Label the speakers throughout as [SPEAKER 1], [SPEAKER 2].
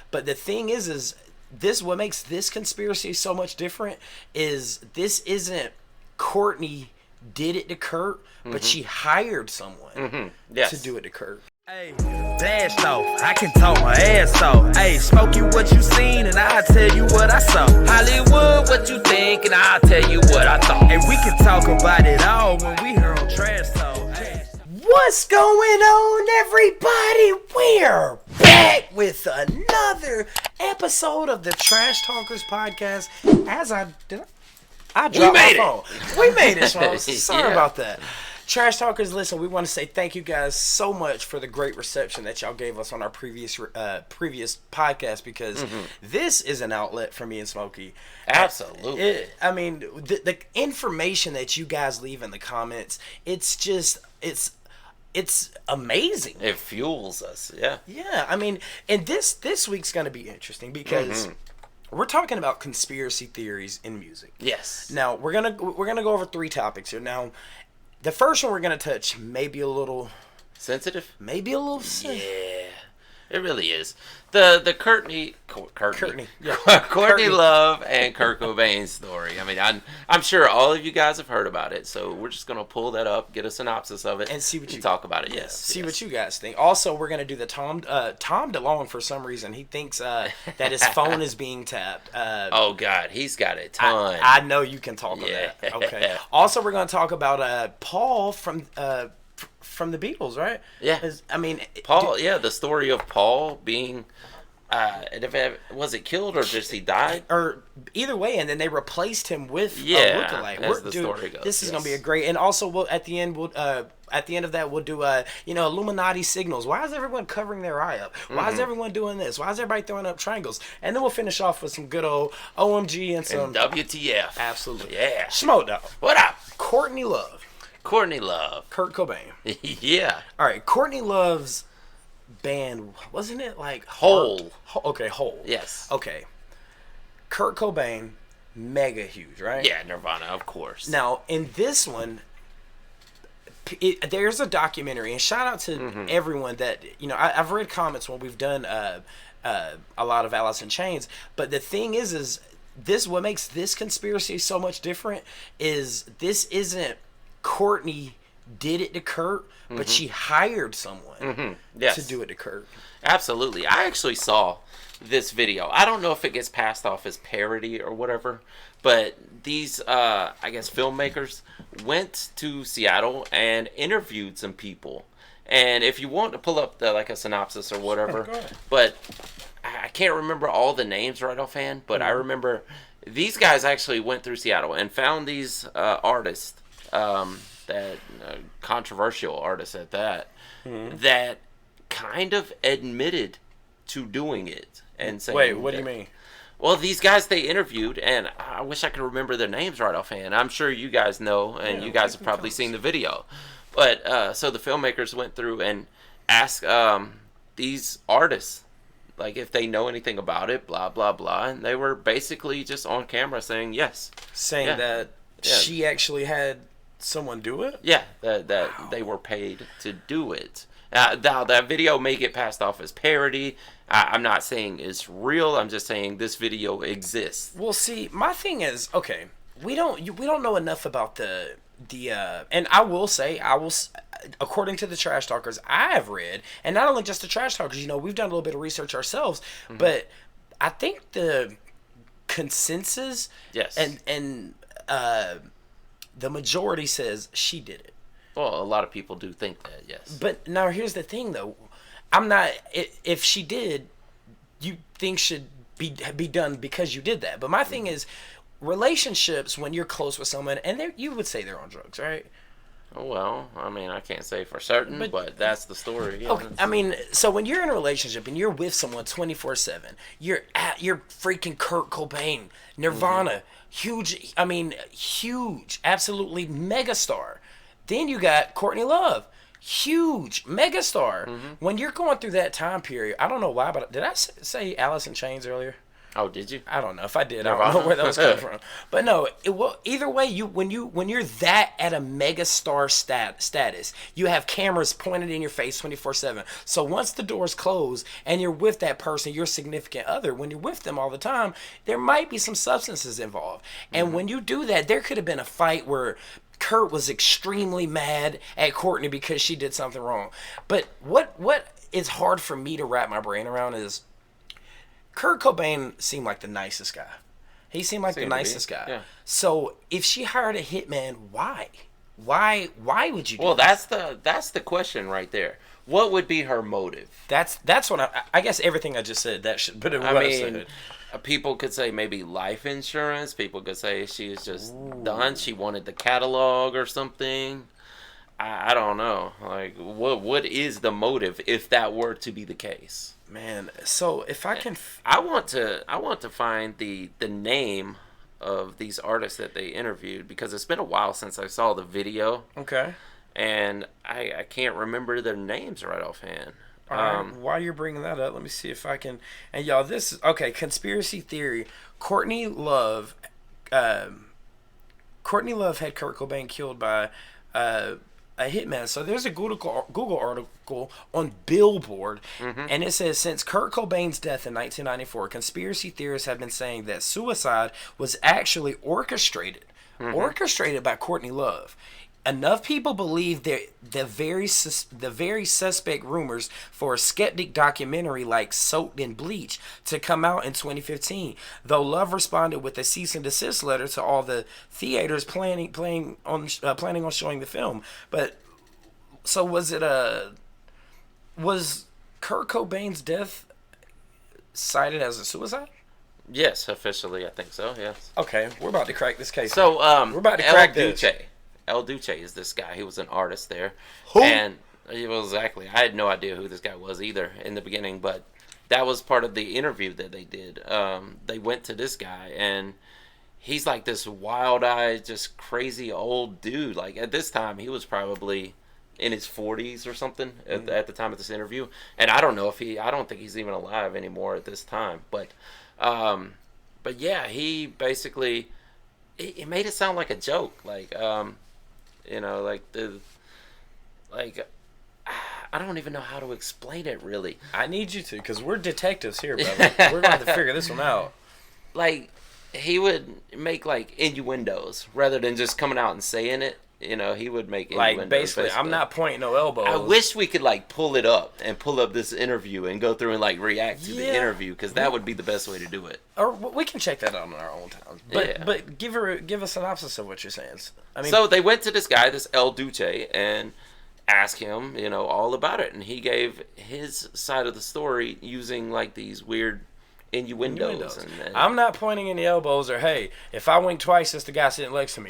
[SPEAKER 1] But the thing is this what makes this conspiracy so much different is this isn't Courtney did it to Kurt, but she hired someone to do it to Kurt.
[SPEAKER 2] Hey, blast off, I can talk my ass off. Hey, smoke you what you seen and I'll tell you what I saw. Hollywood, what you think and I'll tell you what I thought. And we can talk about it all when we here on Trash Talk. Hey.
[SPEAKER 1] What's going on, everybody? We're back with another episode of the Trash Talkers podcast. I dropped my phone. We made it, so sorry about that. Trash Talkers, listen, we want to say thank you guys so much for the great reception that y'all gave us on our previous podcast, because this is an outlet for me and Smokey.
[SPEAKER 3] Absolutely.
[SPEAKER 1] I mean, the information that you guys leave in the comments, it's just, it's amazing.
[SPEAKER 3] It fuels us, yeah.
[SPEAKER 1] Yeah, I mean, and this week's going to be interesting because we're talking about conspiracy theories in music.
[SPEAKER 3] Yes.
[SPEAKER 1] Now, we're gonna go over 3 topics here. Now, the first one we're going to touch may be a little
[SPEAKER 3] sensitive.
[SPEAKER 1] Maybe a little sensitive.
[SPEAKER 3] Yeah, it really is. The Courtney Love and Kurt Cobain story. I mean, I'm sure all of you guys have heard about it, so we're just gonna pull that up, get a synopsis of it,
[SPEAKER 1] and see what you
[SPEAKER 3] talk about it.
[SPEAKER 1] See what you guys think. Also, we're gonna do the Tom DeLonge. For some reason, he thinks that his phone is being tapped.
[SPEAKER 3] Oh God, he's got a ton.
[SPEAKER 1] I know you can talk on that. Okay. Also, we're gonna talk about Paul from the Beatles, right?
[SPEAKER 3] Yeah.
[SPEAKER 1] I mean,
[SPEAKER 3] Paul. The story of Paul being. Was it killed or just he died?
[SPEAKER 1] Or either way, and then they replaced him with a lookalike.
[SPEAKER 3] As the story goes.
[SPEAKER 1] This is gonna be a great. And also, at the end of that, we'll do Illuminati signals. Why is everyone covering their eye up? Why is everyone doing this? Why is everybody throwing up triangles? And then we'll finish off with some good old OMG and some
[SPEAKER 3] WTF.
[SPEAKER 1] Absolutely.
[SPEAKER 3] Yeah.
[SPEAKER 1] Smoke Dog.
[SPEAKER 3] What up?
[SPEAKER 1] Courtney Love.
[SPEAKER 3] Kurt
[SPEAKER 1] Cobain.
[SPEAKER 3] Yeah.
[SPEAKER 1] All right. Courtney Love's band, wasn't it like
[SPEAKER 3] Hole?
[SPEAKER 1] Okay, Hole.
[SPEAKER 3] Yes.
[SPEAKER 1] Okay. Kurt Cobain, mega huge, right?
[SPEAKER 3] Yeah, Nirvana, of course.
[SPEAKER 1] Now, in this one, there's a documentary, and shout out to everyone that, I've read comments when we've done a lot of Alice in Chains, but the thing is this, what makes this conspiracy so much different is this isn't Courtney did it to Kurt, but she hired someone to do it to Kurt.
[SPEAKER 3] Absolutely. I actually saw this video. I don't know if it gets passed off as parody or whatever, but these, I guess, filmmakers went to Seattle and interviewed some people. And if you want to pull up a synopsis or whatever, but I can't remember all the names right offhand, but I remember these guys actually went through Seattle and found these artists, that controversial artists at that, that kind of admitted to doing it and saying,
[SPEAKER 1] wait, what do you mean?
[SPEAKER 3] Well, these guys they interviewed, and I wish I could remember their names right offhand. I'm sure you guys know, and you guys have probably seen the video. But so the filmmakers went through and asked these artists, like, if they know anything about it, blah blah blah, and they were basically just on camera saying yes,
[SPEAKER 1] that she actually had someone do it?
[SPEAKER 3] Yeah, that they were paid to do it. Now, that video may get passed off as parody. I'm not saying it's real. I'm just saying this video exists.
[SPEAKER 1] Well, see, my thing is, okay, we don't know enough about the and I will say, according to the Trash Talkers, I have read, and not only just the Trash Talkers, we've done a little bit of research ourselves, but I think the consensus, and the majority says she did it.
[SPEAKER 3] Well, a lot of people do think that, yes.
[SPEAKER 1] But now here's the thing, though. I'm not. If she did, you think should be done because you did that. But my thing is, relationships when you're close with someone, and you would say they're on drugs, right?
[SPEAKER 3] Well, I mean, I can't say for certain, but that's the story. Yeah.
[SPEAKER 1] Okay, I mean, so when you're in a relationship and you're with someone 24/7, you're freaking Kurt Cobain, Nirvana, huge, absolutely megastar. Then you got Courtney Love, huge megastar. When you're going through that time period, I don't know why, but did I say Alice in Chains earlier?
[SPEAKER 3] Oh, did you?
[SPEAKER 1] I don't know. If I did, I don't know where that was coming from. But no, either way, when you're that at a mega star status, you have cameras pointed in your face 24/7. So once the doors close and you're with that person, your significant other, when you're with them all the time, there might be some substances involved. And when you do that, there could have been a fight where Kurt was extremely mad at Courtney because she did something wrong. But what is hard for me to wrap my brain around is Kurt Cobain seemed like the nicest guy. He seemed like the nicest guy. Yeah. So if she hired a hitman, why? Why would you do that?
[SPEAKER 3] Well, that's the question right there. What would be her motive?
[SPEAKER 1] That's what I guess everything I just said, that should put it what I said.
[SPEAKER 3] People could say maybe life insurance. People could say she was just done. She wanted the catalog or something. I don't know. Like, what is the motive if that were to be the case?
[SPEAKER 1] Man, so if I can,
[SPEAKER 3] I want to find the name of these artists that they interviewed, because it's been a while since I saw the video.
[SPEAKER 1] Okay.
[SPEAKER 3] And I can't remember their names right offhand.
[SPEAKER 1] All right, while you're bringing that up, let me see if I can. And y'all, this is okay. Conspiracy theory: Courtney Love had Kurt Cobain killed by a hitman. So there's a Google article on Billboard, and it says, since Kurt Cobain's death in 1994, conspiracy theorists have been saying that suicide was actually orchestrated by Courtney Love. Enough people believe that the very suspect rumors for a skeptic documentary like Soaked in Bleach to come out in 2015. Though Love responded with a cease and desist letter to all the theaters planning on showing the film. But so was Kurt Cobain's death cited as a suicide?
[SPEAKER 3] Yes, officially, I think so. Yes.
[SPEAKER 1] Okay, we're about to crack this case.
[SPEAKER 3] So
[SPEAKER 1] we're about to crack this.
[SPEAKER 3] El Duce is this guy. He was an artist there.
[SPEAKER 1] Who?
[SPEAKER 3] And well, exactly. I had no idea who this guy was either in the beginning, but that was part of the interview that they did. They went to this guy, and he's like this wild-eyed, just crazy old dude. Like, at this time, he was probably in his 40s or something at the time of this interview. And I don't think he's even alive anymore at this time. But yeah, he basically, it made it sound like a joke. Like, I don't even know how to explain it, really.
[SPEAKER 1] I need you to, because we're detectives here, brother. We're going to figure this one out.
[SPEAKER 3] Like, he would make, like, innuendos rather than just coming out and saying it. You know, he would make innuendos.
[SPEAKER 1] Like, basically, I'm not pointing no elbows.
[SPEAKER 3] I wish we could, like, pull up this interview and go through and, like, react to the interview, because that would be the best way to do it.
[SPEAKER 1] Or we can check that out on our own time. But give a synopsis of what you're saying. I mean,
[SPEAKER 3] so they went to this guy, this El Duce, and asked him, all about it. And he gave his side of the story using, like, these weird innuendos. And
[SPEAKER 1] I'm not pointing any elbows or, hey, if I wink twice, it's the guy sitting next to me.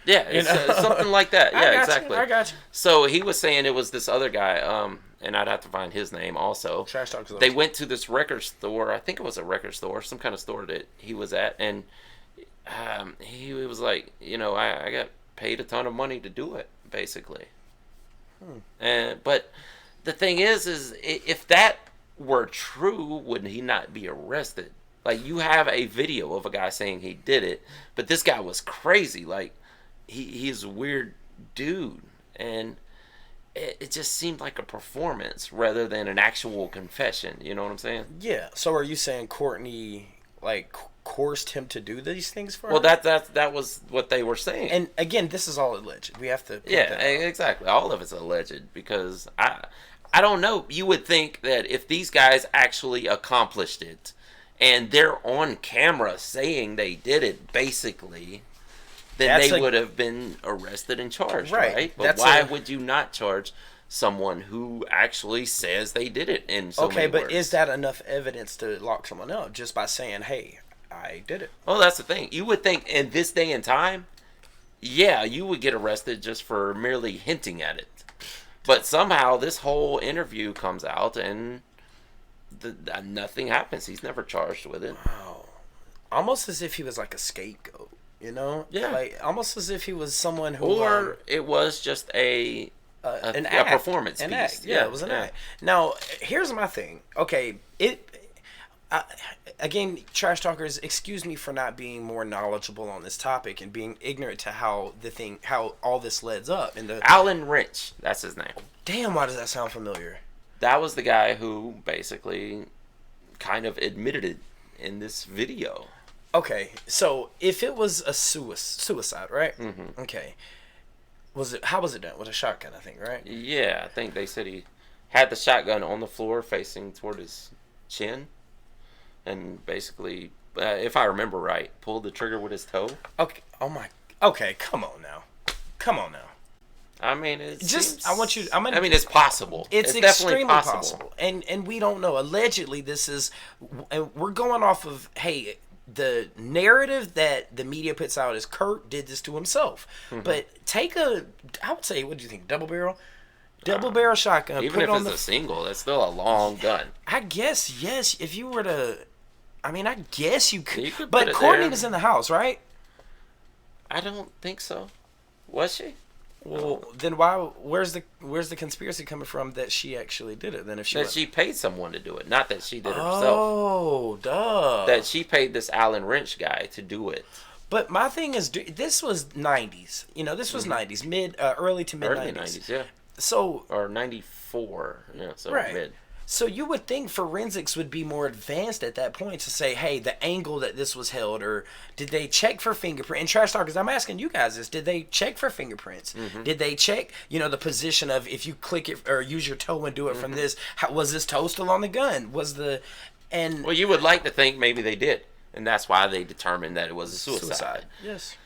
[SPEAKER 3] Yeah, it's something like that. Yeah, exactly.
[SPEAKER 1] I got you.
[SPEAKER 3] So he was saying it was this other guy, and I'd have to find his name also.
[SPEAKER 1] Trash Talk.
[SPEAKER 3] They went to this record store. I think it was a record store, some kind of store that he was at, and he was like, I got paid a ton of money to do it, basically. But the thing is if that were true, would he not be arrested? Like, you have a video of a guy saying he did it, but this guy was crazy. Like, he's a weird dude, and it just seemed like a performance rather than an actual confession. You know what I'm saying?
[SPEAKER 1] Yeah. So are you saying Courtney, like, coerced him to do these things for her?
[SPEAKER 3] Well, that was what they were saying.
[SPEAKER 1] And again, this is all alleged. We have to.
[SPEAKER 3] Yeah, exactly. All of it's alleged, because I don't know. You would think that if these guys actually accomplished it, and they're on camera saying they did it, basically, then they would have been arrested and charged, right? But why would you not charge someone who actually says they did it in so many words?
[SPEAKER 1] But is that enough evidence to lock someone up just by saying, hey, I did it?
[SPEAKER 3] Well, that's the thing. You would think in this day and time, yeah, you would get arrested just for merely hinting at it. But somehow this whole interview comes out and nothing happens. He's never charged with it.
[SPEAKER 1] Wow. Almost as if he was like a scapegoat.
[SPEAKER 3] Yeah.
[SPEAKER 1] Like, almost as if he was someone who...
[SPEAKER 3] Or it was just an act, performance piece.
[SPEAKER 1] Yeah, it was an act. Now, here's my thing. Okay, again, trash talkers, excuse me for not being more knowledgeable on this topic and being ignorant to how all this leads up.
[SPEAKER 3] Allin Wrench, that's his name.
[SPEAKER 1] Damn, why does that sound familiar?
[SPEAKER 3] That was the guy who basically kind of admitted it in this video.
[SPEAKER 1] Okay, so if it was a suicide, right?
[SPEAKER 3] Mm-hmm.
[SPEAKER 1] Okay. How was it done? With a shotgun, I think, right?
[SPEAKER 3] Yeah, I think they said he had the shotgun on the floor facing toward his chin. And basically, if I remember right, pulled the trigger with his toe.
[SPEAKER 1] Okay. Oh my. Okay, come on now.
[SPEAKER 3] I mean,
[SPEAKER 1] I want you. I mean,
[SPEAKER 3] it's possible.
[SPEAKER 1] It's
[SPEAKER 3] definitely
[SPEAKER 1] extremely possible. And we don't know. Allegedly, and we're going off of the narrative that the media puts out is Kurt did this to himself. Mm-hmm. But I would say, what do you think? Double barrel shotgun.
[SPEAKER 3] Even if it's a single, that's still a long gun.
[SPEAKER 1] I guess yes. If you were to, I mean, I guess you could.
[SPEAKER 3] But
[SPEAKER 1] but Courtney was in the house, right?
[SPEAKER 3] I don't think so. Was she?
[SPEAKER 1] Well, then why? Where's the conspiracy coming from that she actually did it? Then if
[SPEAKER 3] she paid someone to do it, not that she did it herself.
[SPEAKER 1] Oh, duh.
[SPEAKER 3] That she paid this Allin Wrench guy to do it.
[SPEAKER 1] But my thing is, this was 90s. This was 90s, early to mid 90s.
[SPEAKER 3] Early 90s, yeah.
[SPEAKER 1] So
[SPEAKER 3] or 94, yeah. So
[SPEAKER 1] right.
[SPEAKER 3] Mid.
[SPEAKER 1] So you would think forensics would be more advanced at that point to say, hey, the angle that this was held, or did they check for fingerprints? And trash talkers, I'm asking you guys this: did they check for fingerprints? Mm-hmm. Did they check, the position of if you click it or use your toe and do it from this? Was this toe still on the gun? Well,
[SPEAKER 3] you would like to think maybe they did, and that's why they determined that it was a suicide.
[SPEAKER 1] Yes.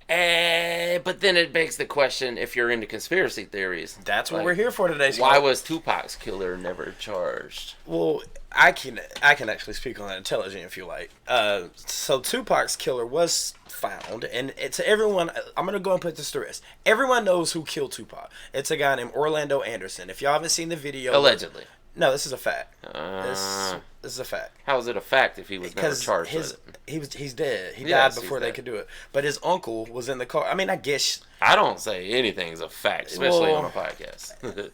[SPEAKER 3] But then it begs the question: if you're into conspiracy theories,
[SPEAKER 1] that's what we're here for today. Scott.
[SPEAKER 3] Why was Tupac's killer never charged?
[SPEAKER 1] Well, I can actually speak on that intelligently if you like. So Tupac's killer was found, and to everyone, I'm gonna go and put this to rest. Everyone knows who killed Tupac. It's a guy named Orlando Anderson. If y'all haven't seen the video,
[SPEAKER 3] allegedly.
[SPEAKER 1] No, this is a fact. This is a fact.
[SPEAKER 3] How is it a fact if he was never charged with it?
[SPEAKER 1] He's dead. He died before they could do it. But his uncle was in the car. I mean, I guess
[SPEAKER 3] I don't say anything's a fact, especially on a podcast.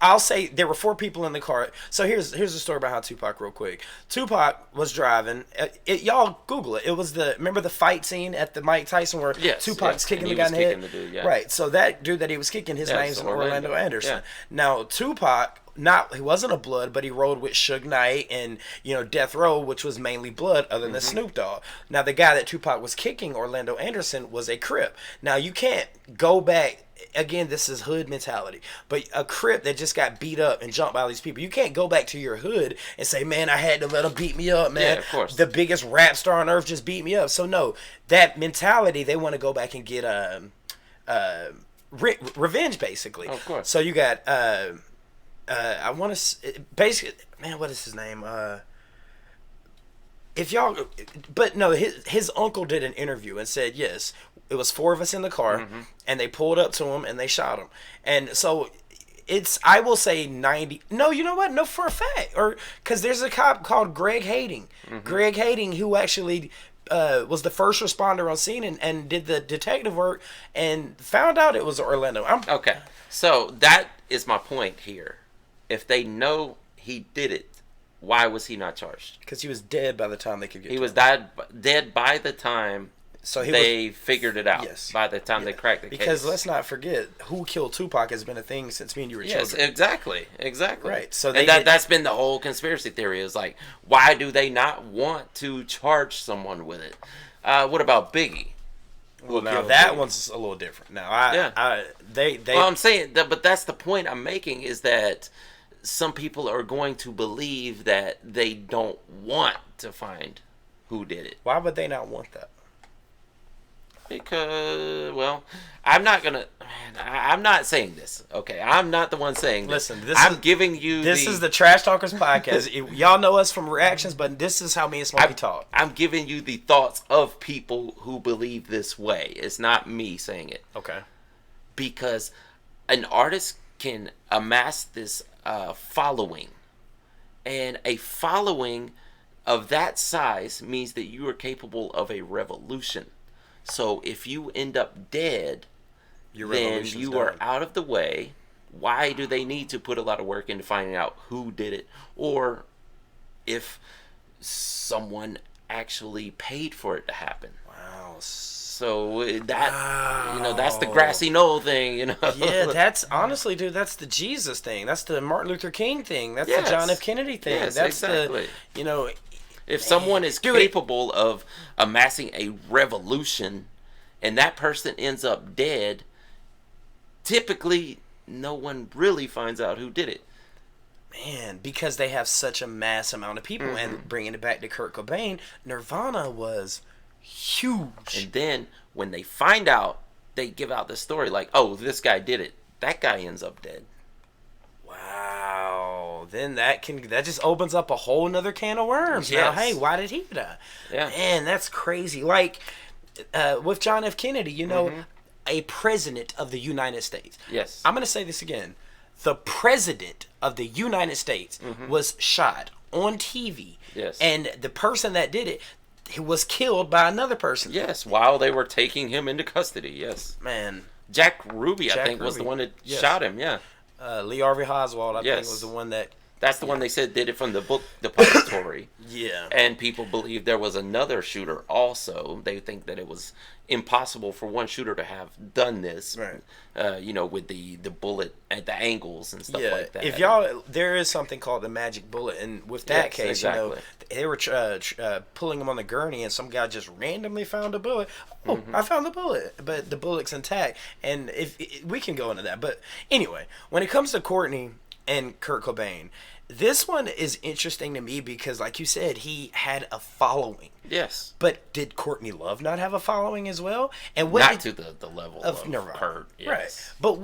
[SPEAKER 1] I'll say there were 4 people in the car. So here's the story about how Tupac, real quick. Tupac was driving. Y'all Google it. It was remember the fight scene at the Mike Tyson where Tupac's kicking the guy in the head.
[SPEAKER 3] Dude, yeah.
[SPEAKER 1] Right. So that dude that he was kicking, his name's Orlando Anderson.
[SPEAKER 3] Yeah.
[SPEAKER 1] Now Tupac. He wasn't a blood, but he rode with Suge Knight and Death Row, which was mainly blood, other than Snoop Dogg. Now the guy that Tupac was kicking, Orlando Anderson, was a Crip. Now you can't go back. Again, this is hood mentality, but a Crip that just got beat up and jumped by all these people, you can't go back to your hood and say, "Man, I had to let him beat me up, man."
[SPEAKER 3] Yeah, of course.
[SPEAKER 1] The biggest rap star on earth just beat me up. So no, that mentality, they want to go back and get revenge, basically.
[SPEAKER 3] Of course.
[SPEAKER 1] So you got. I want to basically, man, what is his name? His uncle did an interview and said, yes, it was 4 of us in the car, and they pulled up to him and they shot him. And so I will say 90. No, you know what? No, for a fact, because there's a cop called Greg Hading. Greg Hading, who actually was the first responder on scene and did the detective work and found out it was Orlando.
[SPEAKER 3] Okay, so that is my point here. If they know he did it, why was he not charged?
[SPEAKER 1] Because he was dead by the time they could get.
[SPEAKER 3] He was dead by the time they figured it out.
[SPEAKER 1] Yes.
[SPEAKER 3] By the time they cracked the case.
[SPEAKER 1] Because let's not forget, who killed Tupac has been a thing since me and you were children.
[SPEAKER 3] Yes, exactly. Right.
[SPEAKER 1] So
[SPEAKER 3] that's been the whole conspiracy theory. Is like, why do they not want to charge someone with it? What about Biggie?
[SPEAKER 1] Well, now that one's a little different. Now,
[SPEAKER 3] I'm saying that, but that's the point I'm making, is that some people are going to believe that they don't want to find who did it.
[SPEAKER 1] Why would they not want that?
[SPEAKER 3] Because, well, I'm not saying this. Okay, I'm not the one saying this.
[SPEAKER 1] Listen, this is the Trash Talkers podcast. Y'all know us from reactions, but this is how me and Smokey talk.
[SPEAKER 3] I'm giving you the thoughts of people who believe this way. It's not me saying it.
[SPEAKER 1] Okay.
[SPEAKER 3] Because an artist can amass this following, and a following of that size means that you are capable of a revolution. So if you end up dead, then you are out of the way. Why do they need to put a lot of work into finding out who did it? Or if someone actually paid for it to happen.
[SPEAKER 1] Wow.
[SPEAKER 3] So that that's the grassy knoll thing,
[SPEAKER 1] Yeah, that's honestly, dude. That's the Jesus thing. That's the Martin Luther King thing. That's the John F. Kennedy thing.
[SPEAKER 3] Yes,
[SPEAKER 1] that's
[SPEAKER 3] exactly. If
[SPEAKER 1] man,
[SPEAKER 3] someone is capable of amassing a revolution, and that person ends up dead, typically no one really finds out who did it.
[SPEAKER 1] Man, because they have such a mass amount of people, and bringing it back to Kurt Cobain, Nirvana was huge.
[SPEAKER 3] And then when they find out, they give out the story like, "Oh, this guy did it." That guy ends up dead.
[SPEAKER 1] Wow. Then that just opens up a whole nother can of worms.
[SPEAKER 3] Yes.
[SPEAKER 1] Now, hey, why did he die?
[SPEAKER 3] Yeah.
[SPEAKER 1] Man, that's crazy. Like with John F. Kennedy, a president of the United States.
[SPEAKER 3] Yes.
[SPEAKER 1] I'm going to say this again. The president of the United States was shot on TV.
[SPEAKER 3] Yes.
[SPEAKER 1] And the person that did it, he was killed by another person.
[SPEAKER 3] Yes, while they were taking him into custody. Yes.
[SPEAKER 1] Man.
[SPEAKER 3] Jack Ruby, I think, was the one that shot him. Yeah.
[SPEAKER 1] Lee Harvey Oswald, I think, was the one that...
[SPEAKER 3] That's the one they said did it from the book depository.
[SPEAKER 1] Yeah.
[SPEAKER 3] And people believe there was another shooter also. They think that it was impossible for one shooter to have done this.
[SPEAKER 1] Right.
[SPEAKER 3] With the bullet at the angles and stuff like that.
[SPEAKER 1] If there is something called the magic bullet, and with that case,
[SPEAKER 3] exactly.
[SPEAKER 1] They were pulling him on the gurney, and some guy just randomly found a bullet. Oh, I found the bullet, but the bullet's intact. And if we can go into that, but anyway, when it comes to Courtney and Kurt Cobain, this one is interesting to me because, like you said, he had a following.
[SPEAKER 3] Yes.
[SPEAKER 1] But did Courtney Love not have a following as well? And
[SPEAKER 3] not to the level of
[SPEAKER 1] Nirvana.
[SPEAKER 3] Kurt. Yes.
[SPEAKER 1] Right. But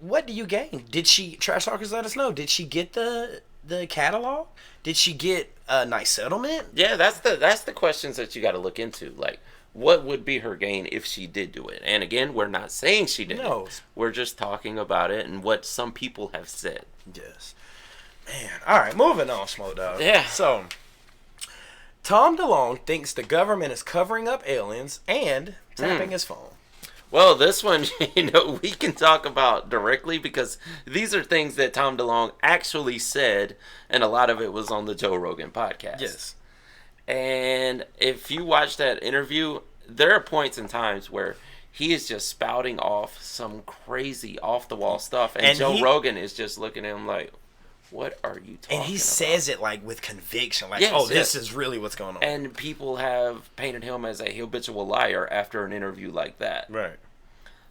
[SPEAKER 1] what do you gain? Did she, Trash Talkers, let us know, did she get the catalog? Did she get a nice settlement?
[SPEAKER 3] Yeah, that's the questions that you got to look into. Like, what would be her gain if she did do it? And again, we're not saying she didn't.
[SPEAKER 1] No.
[SPEAKER 3] We're just talking about it and what some people have said.
[SPEAKER 1] Yes. Man. All right, moving on, Smoke Dog.
[SPEAKER 3] Yeah.
[SPEAKER 1] So, Tom DeLonge thinks the government is covering up aliens and tapping his phone.
[SPEAKER 3] Well, this one, we can talk about directly because these are things that Tom DeLonge actually said, and a lot of it was on the Joe Rogan podcast.
[SPEAKER 1] Yes.
[SPEAKER 3] And if you watch that interview, there are points and times where he is just spouting off some crazy off-the-wall stuff, and Joe Rogan is just looking at him like, what are you talking about?
[SPEAKER 1] And he says it like with conviction, like, this is really what's going on.
[SPEAKER 3] And people have painted him as a habitual liar after an interview like that.
[SPEAKER 1] Right.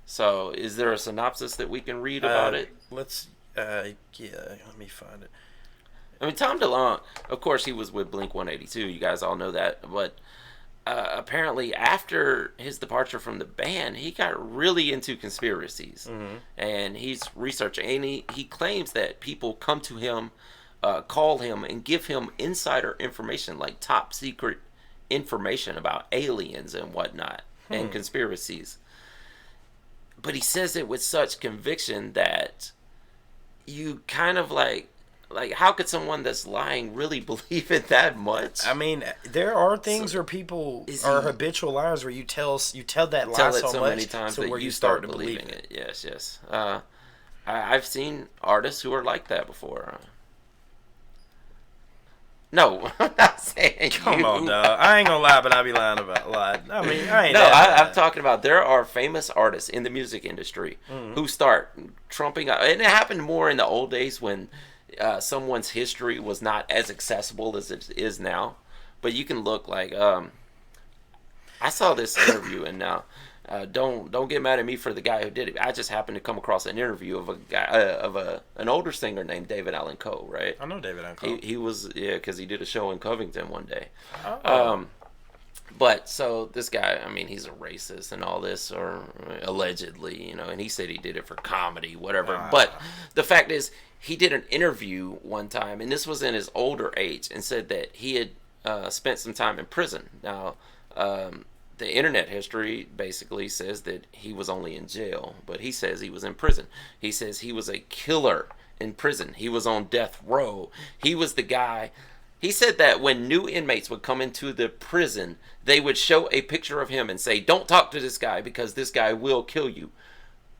[SPEAKER 3] So, is there a synopsis that we can read about it?
[SPEAKER 1] Let me find it.
[SPEAKER 3] I mean, Tom DeLonge, of course, he was with Blink-182. You guys all know that. But apparently, after his departure from the band, he got really into conspiracies. Mm-hmm. And he's researching. And he claims that people come to him, call him, and give him insider information, like top secret information about aliens and whatnot, and conspiracies. But he says it with such conviction that you kind of like how could someone that's lying really believe it that much?
[SPEAKER 1] I mean, there are things where people are habitual liars where you tell that lie so much
[SPEAKER 3] many times that
[SPEAKER 1] where
[SPEAKER 3] you start believing it. Yes. I've seen artists who are like that before. No, I'm not saying
[SPEAKER 1] Come on, dog. I ain't gonna lie, but I be lying about lie. I mean, I ain't.
[SPEAKER 3] I'm talking about there are famous artists in the music industry who start trumping up, and it happened more in the old days when someone's history was not as accessible as it is now. But you can look like I saw this interview, and now don't get mad at me for the guy who did it. I just happened to come across an interview of a guy an older singer named David Allan Coe, right?
[SPEAKER 1] I know David Allan Coe.
[SPEAKER 3] He was because he did a show in Covington one day.
[SPEAKER 1] Oh.
[SPEAKER 3] But so this guy, I mean, he's a racist and all this, or allegedly, and he said he did it for comedy, whatever. But the fact is, he did an interview one time, and this was in his older age, and said that he had spent some time in prison. Now, the internet history basically says that he was only in jail, but he says he was in prison. He says he was a killer in prison. He was on death row. He was the guy. He said that when new inmates would come into the prison, they would show a picture of him and say, "Don't talk to this guy because this guy will kill you."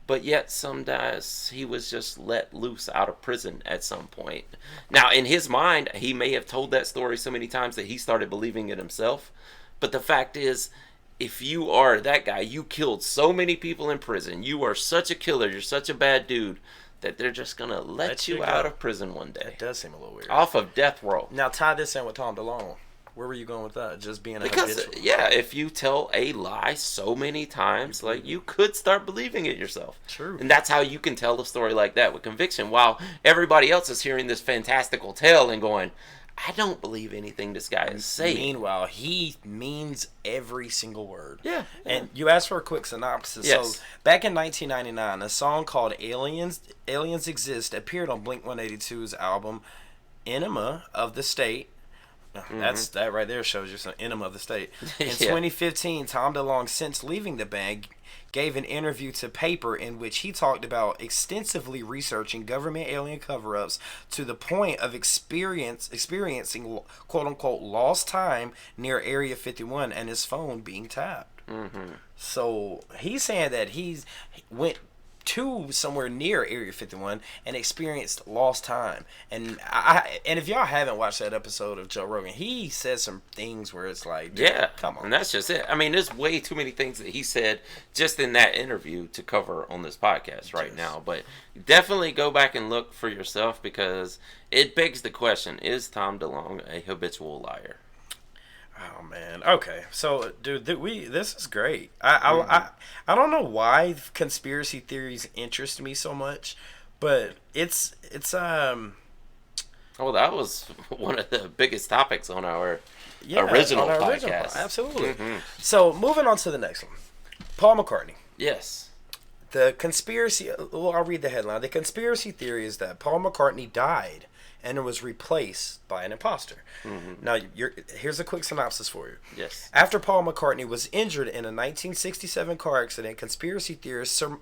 [SPEAKER 3] but yet sometimes he was just let loose out of prison at some point. Now, in his mind, he may have told that story so many times that he started believing it himself. But the fact is, if you are that guy, you killed so many people in prison, you are such a killer, you're such a bad dude, that they're just going to let you out of prison one day.
[SPEAKER 1] It does seem a little weird.
[SPEAKER 3] Off of death row.
[SPEAKER 1] Now, tie this in with Tom DeLonge. Where were you going with that? Just being a habitual?
[SPEAKER 3] Yeah, if you tell a lie so many times, like, you could start believing it yourself.
[SPEAKER 1] True.
[SPEAKER 3] And that's how you can tell a story like that with conviction, while everybody else is hearing this fantastical tale and going, I don't believe anything this guy is saying.
[SPEAKER 1] Meanwhile, he means every single word.
[SPEAKER 3] Yeah.
[SPEAKER 1] And you asked for a quick synopsis.
[SPEAKER 3] Yes.
[SPEAKER 1] So, back in 1999, a song called Aliens Exist appeared on Blink-182's album Enema of the State. That right there shows you some Enema of the State. In 2015, Tom DeLonge, since leaving the band, gave an interview to Paper in which he talked about extensively researching government alien cover-ups to the point of experiencing quote-unquote lost time near Area 51 and his phone being tapped. So he's saying that he went to somewhere near Area 51 and experienced lost time. And and if y'all haven't watched that episode of Joe Rogan, he says some things where it's like, dude, come on.
[SPEAKER 3] And that's just it. I mean, there's way too many things that he said just in that interview to cover on this podcast right now. But definitely go back and look for yourself, because it begs the question, is Tom DeLonge a habitual liar?
[SPEAKER 1] Oh man. Okay. So, dude, this is great. I don't know why conspiracy theories interest me so much, but it's
[SPEAKER 3] Well, that was one of the biggest topics on our original podcast.
[SPEAKER 1] Absolutely. So, moving on to the next one. Paul McCartney.
[SPEAKER 3] Yes.
[SPEAKER 1] The conspiracy, well, I'll read the headline. The conspiracy theory is that Paul McCartney died and it was replaced by an imposter. Now, here's a quick synopsis for you.
[SPEAKER 3] Yes.
[SPEAKER 1] After Paul McCartney was injured in a 1967 car accident, conspiracy theorists surmised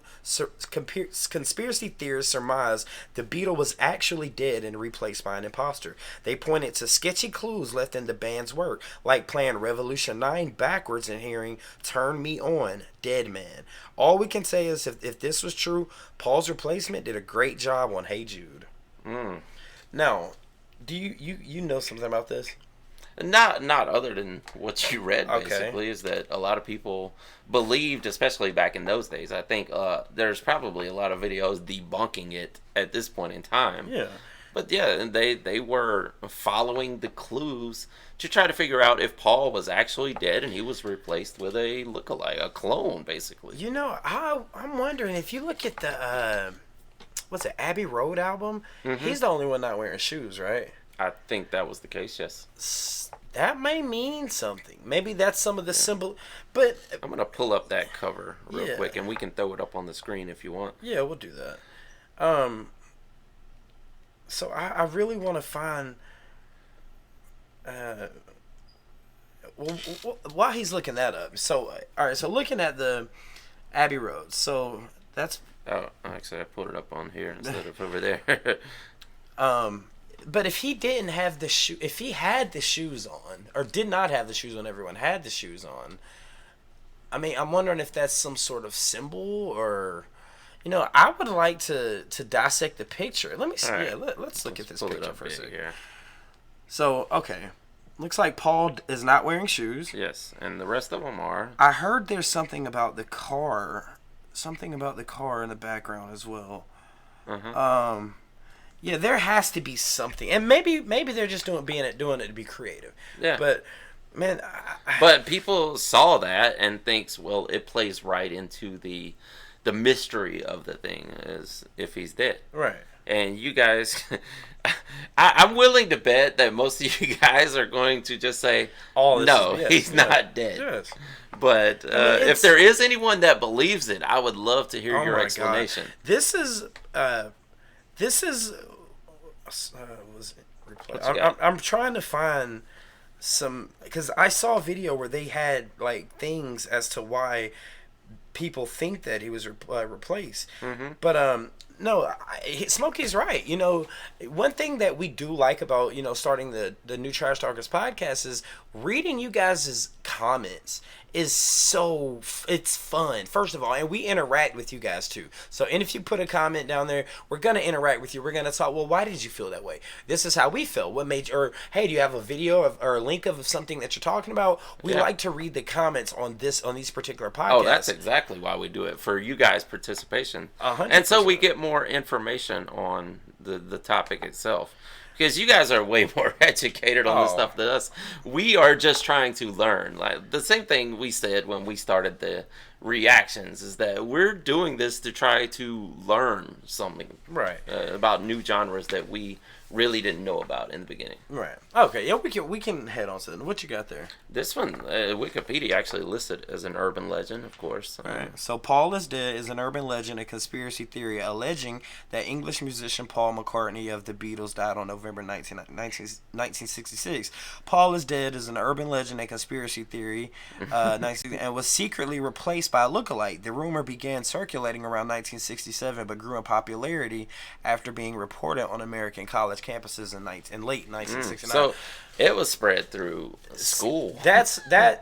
[SPEAKER 1] the Beatle was actually dead and replaced by an imposter. They pointed to sketchy clues left in the band's work, like playing Revolution 9 backwards and hearing "Turn Me On, Dead Man." All we can say is if this was true, Paul's replacement did a great job on Hey Jude. Now, do you know something about this?
[SPEAKER 3] Not other than what you read, basically, is that a lot of people believed, especially back in those days. I think there's probably a lot of videos debunking it at this point in time.
[SPEAKER 1] Yeah.
[SPEAKER 3] But yeah, they were following the clues to try to figure out if Paul was actually dead and he was replaced with a lookalike, a clone, basically.
[SPEAKER 1] You know, I'm wondering if you look at the what's it, Abbey Road album? He's the only one not wearing shoes, right?
[SPEAKER 3] I think that was the case, yes.
[SPEAKER 1] That may mean something. Maybe that's some of the symbol. But
[SPEAKER 3] I'm going to pull up that cover real quick, and we can throw it up on the screen if you want.
[SPEAKER 1] Yeah, we'll do that. So I really want to find... while he's looking that up. So, all right, so looking at the Abbey Road. So, that's...
[SPEAKER 3] Oh, actually, I pulled it up on here instead of over there.
[SPEAKER 1] But if he didn't have the shoe, if he had the shoes on, or did not have the shoes on, everyone had the shoes on. I mean, I'm wondering if that's some sort of symbol, or, you know, I would like to dissect the picture. Let me see. Right. Yeah, let's look at this picture for a second. Here. So, okay, looks like Paul is not wearing shoes.
[SPEAKER 3] Yes, and the rest of them are.
[SPEAKER 1] I heard there's something about the car. Something about the car in the background as well. Yeah, there has to be something, and maybe they're just doing it to be creative. Yeah. But man,
[SPEAKER 3] but people saw that and thinks, well, it plays right into the mystery of the thing, is if he's dead.
[SPEAKER 1] Right.
[SPEAKER 3] And you guys, I'm willing to bet that most of you guys are going to just say, he's not dead. Yes. But if there is anyone that believes it, I would love to hear your explanation.
[SPEAKER 1] God. This is I'm trying to find some, because I saw a video where they had like things as to why people think that he was replaced. But No, Smokey's right. You know, one thing that we do like about, starting the new Trash Talkers podcast is reading you guys' comments is it's fun, first of all, and we interact with you guys too. So, and if you put a comment down there, we're going to interact with you. We're going to talk, well, why did you feel that way? This is how we felt. What made you, or hey, do you have a video or a link of something that you're talking about? We like to read the comments on these particular podcasts.
[SPEAKER 3] Oh, that's exactly why we do it, for you guys' participation.
[SPEAKER 1] 100%.
[SPEAKER 3] And so we get more information on the topic itself. Because you guys are way more educated on this stuff than us. We are just trying to learn. Like the same thing we said when we started the reactions is that we're doing this to try to learn something about new genres that we really didn't know about in the beginning.
[SPEAKER 1] Right. Okay. Yeah, we can head on to that. What you got there?
[SPEAKER 3] This one, Wikipedia actually listed as an urban legend, of course.
[SPEAKER 1] Right. So Paul is Dead is an urban legend, a conspiracy theory alleging that English musician Paul McCartney of the Beatles died on November 1966. Paul is Dead is an urban legend, a conspiracy theory, and was secretly replaced by a lookalike. The rumor began circulating around 1967, but grew in popularity after being reported on American college campuses in late 1969.
[SPEAKER 3] So it was spread through school.
[SPEAKER 1] That's I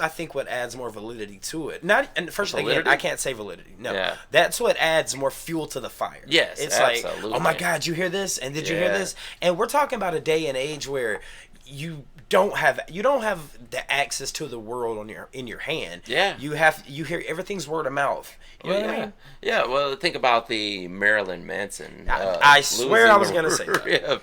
[SPEAKER 1] think what adds more validity to it. Again, I can't say validity. No, that's what adds more fuel to the fire.
[SPEAKER 3] Yes,
[SPEAKER 1] it's
[SPEAKER 3] absolutely.
[SPEAKER 1] like, oh my God, you hear this? And did you hear this? And we're talking about a day and age where you don't have the access to the world in your hand.
[SPEAKER 3] Yeah,
[SPEAKER 1] you hear everything's word of mouth. You know what I mean?
[SPEAKER 3] Yeah. Well, think about the Marilyn Manson.
[SPEAKER 1] I swear I was gonna say that.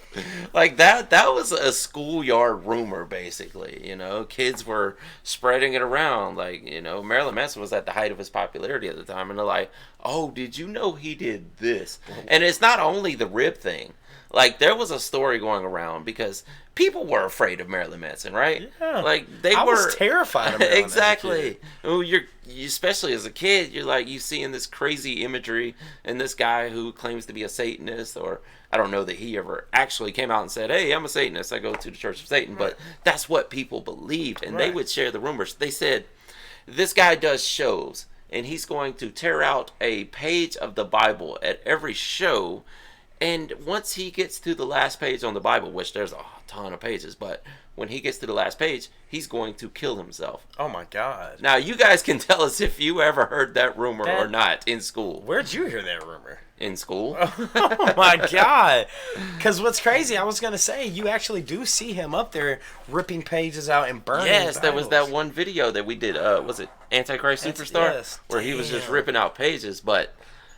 [SPEAKER 3] Like that was a schoolyard rumor, basically. You know, kids were spreading it around. Like, Marilyn Manson was at the height of his popularity at the time, and they're like, "Oh, did you know he did this?" And it's not only the rib thing. Like, there was a story going around because people were afraid of Marilyn Manson, right?
[SPEAKER 1] Yeah.
[SPEAKER 3] Like,
[SPEAKER 1] I was terrified of Marilyn
[SPEAKER 3] exactly. You especially as a kid, you're like, you seeing this crazy imagery and this guy who claims to be a Satanist, or I don't know that he ever actually came out and said, "Hey, I'm a Satanist. I go to the Church of Satan." But that's what people believed, and they would share the rumors. They said, this guy does shows, and he's going to tear out a page of the Bible at every show. And once he gets to the last page on the Bible, which there's a ton of pages, but when he gets to the last page, he's going to kill himself.
[SPEAKER 1] Oh my God.
[SPEAKER 3] Now, you guys can tell us if you ever heard that rumor or not in school.
[SPEAKER 1] Where'd you hear that rumor?
[SPEAKER 3] In school.
[SPEAKER 1] Oh my God. Because what's crazy, I was going to say, you actually do see him up there ripping pages out and burning
[SPEAKER 3] Yes, there
[SPEAKER 1] Bibles.
[SPEAKER 3] was that one video that we did, was it Antichrist Superstar?
[SPEAKER 1] Yes.
[SPEAKER 3] Where he was just ripping out pages, but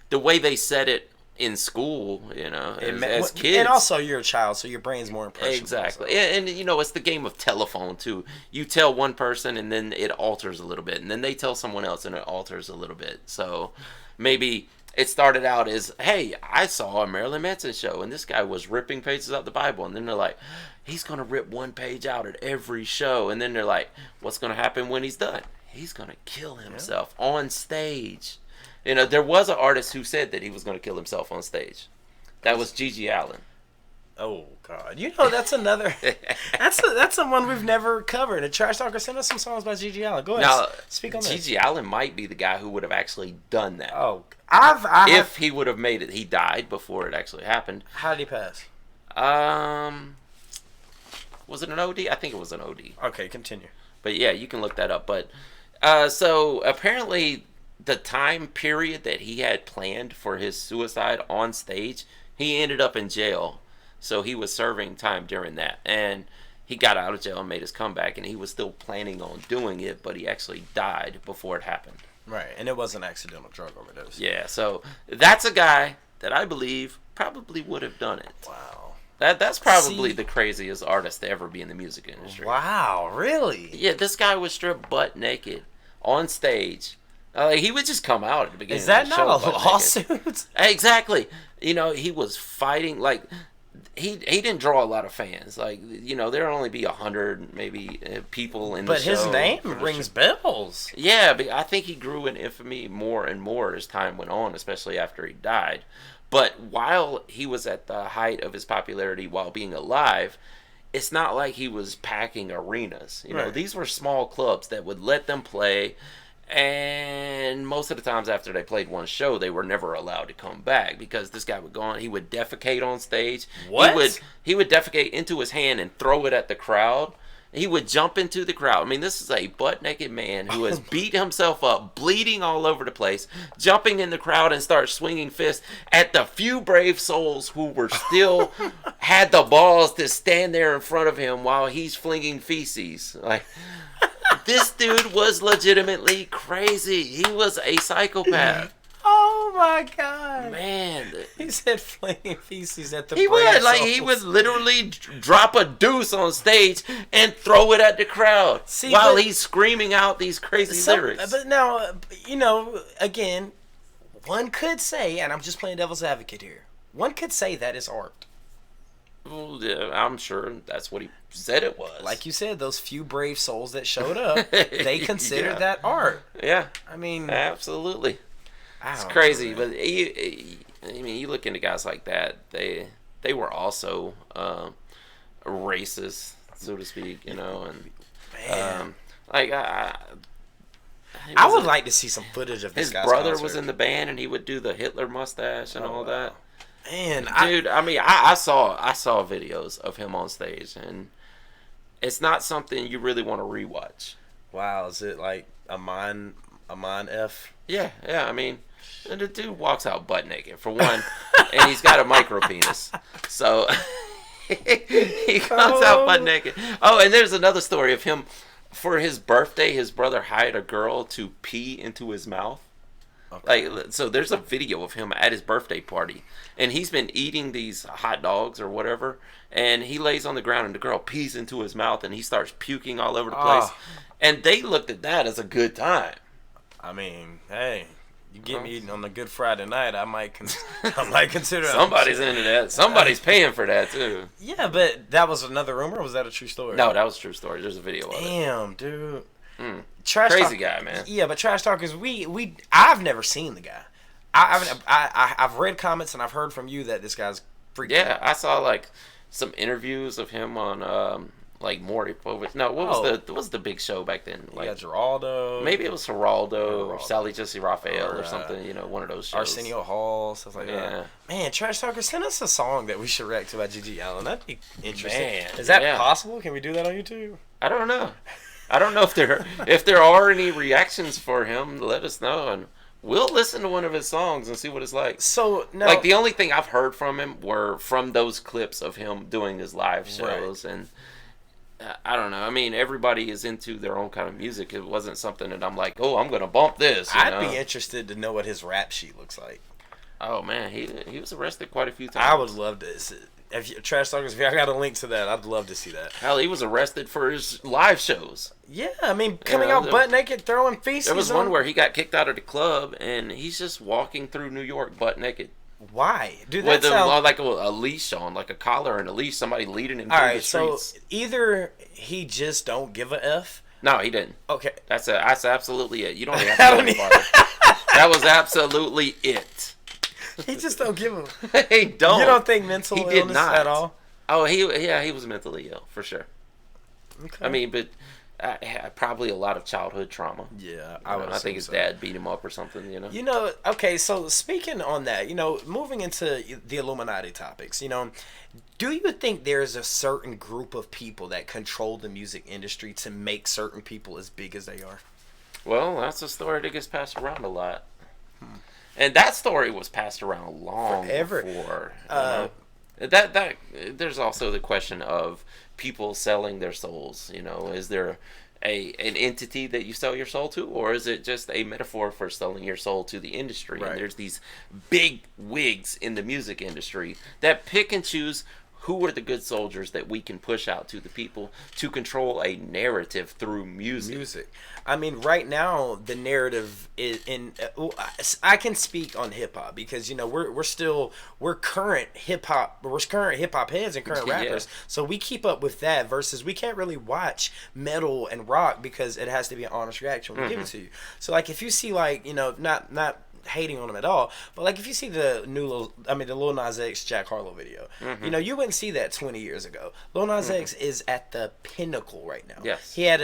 [SPEAKER 3] the way they said it in school, as kids.
[SPEAKER 1] And also you're a child, so your brain's more impressionable.
[SPEAKER 3] Exactly. So. And it's the game of telephone, too. You tell one person, and then it alters a little bit. And then they tell someone else, and it alters a little bit. So maybe it started out as, hey, I saw a Marilyn Manson show, and this guy was ripping pages out the Bible. And then they're like, he's going to rip one page out at every show. And then they're like, what's going to happen when he's done? He's going to kill himself on stage. There was an artist who said that he was going to kill himself on stage. That was Gigi Allin.
[SPEAKER 1] Oh God! That's another. that's someone we've never covered. A Trash Talker sent us some songs by Gigi Allin. Go ahead.
[SPEAKER 3] Now,
[SPEAKER 1] speak on this.
[SPEAKER 3] Gigi Allin might be the guy who would have actually done that.
[SPEAKER 1] Oh,
[SPEAKER 3] if he would have made it, he died before it actually happened.
[SPEAKER 1] How did he pass?
[SPEAKER 3] Was it an OD? I think it was an OD.
[SPEAKER 1] Okay, continue.
[SPEAKER 3] But yeah, you can look that up. But so apparently, the time period that he had planned for his suicide on stage, he ended up in jail. So he was serving time during that. And he got out of jail and made his comeback. And he was still planning on doing it, but he actually died before it happened.
[SPEAKER 1] Right. And it was an accidental drug overdose.
[SPEAKER 3] Yeah. So that's a guy that I believe probably would have done it.
[SPEAKER 1] Wow.
[SPEAKER 3] That's probably the craziest artist to ever be in the music industry.
[SPEAKER 1] Wow. Really?
[SPEAKER 3] Yeah. This guy was stripped butt naked on stage. He would just come out at the beginning.
[SPEAKER 1] Is that
[SPEAKER 3] of the show,
[SPEAKER 1] not a lawsuit?
[SPEAKER 3] Exactly. He was fighting like he didn't draw a lot of fans. Like there'd only be 100 maybe people in the show.
[SPEAKER 1] But his name rings bells.
[SPEAKER 3] Yeah, but I think he grew in infamy more and more as time went on, especially after he died. But while he was at the height of his popularity while being alive, it's not like he was packing arenas. These were small clubs that would let them play. And most of the times after they played one show, they were never allowed to come back because this guy would go on. He would defecate on stage.
[SPEAKER 1] What?
[SPEAKER 3] He would defecate into his hand and throw it at the crowd. He would jump into the crowd. I mean, this is a butt-naked man who has beat himself up, bleeding all over the place, jumping in the crowd and starts swinging fists at the few brave souls who were still had the balls to stand there in front of him while he's flinging feces. Like, this dude was legitimately crazy. He was a psychopath.
[SPEAKER 1] Oh my God,
[SPEAKER 3] man!
[SPEAKER 1] He said flinging feces at the.
[SPEAKER 3] He would literally drop a deuce on stage and throw it at the crowd while he's screaming out these crazy lyrics.
[SPEAKER 1] But now, again, one could say, and I'm just playing devil's advocate here. One could say that is art.
[SPEAKER 3] Well, yeah, I'm sure that's what he said it was.
[SPEAKER 1] Like you said, those few brave souls that showed up, they considered that art.
[SPEAKER 3] Yeah,
[SPEAKER 1] I mean,
[SPEAKER 3] absolutely. It's crazy, but you look into guys like that. They were also racist, so to speak, and I
[SPEAKER 1] would like to see some footage of this guy's
[SPEAKER 3] brother
[SPEAKER 1] concert.
[SPEAKER 3] was in the band, and he would do the Hitler mustache and all that.
[SPEAKER 1] Man,
[SPEAKER 3] dude, I saw videos of him on stage, and it's not something you really want to rewatch.
[SPEAKER 1] Wow, is it like a mind F?
[SPEAKER 3] Yeah. I mean, the dude walks out butt naked for one, and he's got a micro penis, so he comes out butt naked. Oh, and there's another story of him. For his birthday, his brother hired a girl to pee into his mouth. Okay. So there's a video of him at his birthday party, and he's been eating these hot dogs or whatever, and he lays on the ground, and the girl pees into his mouth, and he starts puking all over the place. And they looked at that as a good time.
[SPEAKER 1] I mean, hey, you get me eating on a good Friday night, I might consider.
[SPEAKER 3] Somebody's into that. Somebody's paying for that too.
[SPEAKER 1] Yeah, but that was another rumor. Or was that a true story?
[SPEAKER 3] No, that was a true story. There's a video of it.
[SPEAKER 1] Damn, dude.
[SPEAKER 3] Crazy guy, man.
[SPEAKER 1] Yeah, but Trash Talkers, I've never seen the guy. I've read comments and I've heard from you that this guy's freaking.
[SPEAKER 3] Yeah, I saw like some interviews of him on like Maury Povich. No, what was the big show back then? Like
[SPEAKER 1] Geraldo.
[SPEAKER 3] Maybe it was Geraldo or Sally Jesse Raphael or something. One of those shows.
[SPEAKER 1] Arsenio Hall, stuff like that. Man, Trash Talkers, send us a song that we should react to by G.G. Allin. That'd be interesting. Man, is that possible? Can we do that on YouTube?
[SPEAKER 3] I don't know. I don't know if there are any reactions for him. Let us know, and we'll listen to one of his songs and see what it's like.
[SPEAKER 1] So now,
[SPEAKER 3] like the only thing I've heard from him were from those clips of him doing his live shows, and I don't know. I mean, everybody is into their own kind of music. It wasn't something that I'm like, oh, I'm gonna bump this.
[SPEAKER 1] I'd be interested to know what his rap sheet looks like.
[SPEAKER 3] Oh man, he was arrested quite a few times.
[SPEAKER 1] I would love to. Trash Talkers, if I got a link to that, I'd love to see that.
[SPEAKER 3] Hell, he was arrested for his live shows.
[SPEAKER 1] Yeah, I mean, coming out butt naked, throwing feces.
[SPEAKER 3] There was one where he got kicked out of the club, and he's just walking through New York butt naked.
[SPEAKER 1] Why? Dude,
[SPEAKER 3] with like a leash on, like a collar and a leash, somebody leading him through the streets.
[SPEAKER 1] So either he just don't give a F.
[SPEAKER 3] No, he didn't.
[SPEAKER 1] Okay.
[SPEAKER 3] That's absolutely it. You don't even have to go farther. That was absolutely it.
[SPEAKER 1] He just don't give him.
[SPEAKER 3] He don't.
[SPEAKER 1] You don't think mental illness at all?
[SPEAKER 3] Oh, he was mentally ill for sure.
[SPEAKER 1] Okay.
[SPEAKER 3] I mean, but probably a lot of childhood trauma.
[SPEAKER 1] Yeah,
[SPEAKER 3] I think his dad beat him up or something.
[SPEAKER 1] Okay. So speaking on that, moving into the Illuminati topics, do you think there's a certain group of people that control the music industry to make certain people as big as they are?
[SPEAKER 3] Well, that's a story that gets passed around a lot. And that story was passed around long before. That there's also the question of people selling their souls. Is there an entity that you sell your soul to, or is it just a metaphor for selling your soul to the industry?
[SPEAKER 1] Right.
[SPEAKER 3] And there's these big wigs in the music industry that pick and choose who are the good soldiers that we can push out to the people to control a narrative through music.
[SPEAKER 1] I mean, right now the narrative is in. I can speak on hip hop because we're current hip hop heads and current rappers, so we keep up with that. Versus we can't really watch metal and rock because it has to be an honest reaction when we give it to you. So like if you see not hating on him at all. But like if you see the the Lil Nas X Jack Harlow video, you know, you wouldn't see that 20 years ago. Lil Nas X is at the pinnacle right now.
[SPEAKER 3] Yes.
[SPEAKER 1] He had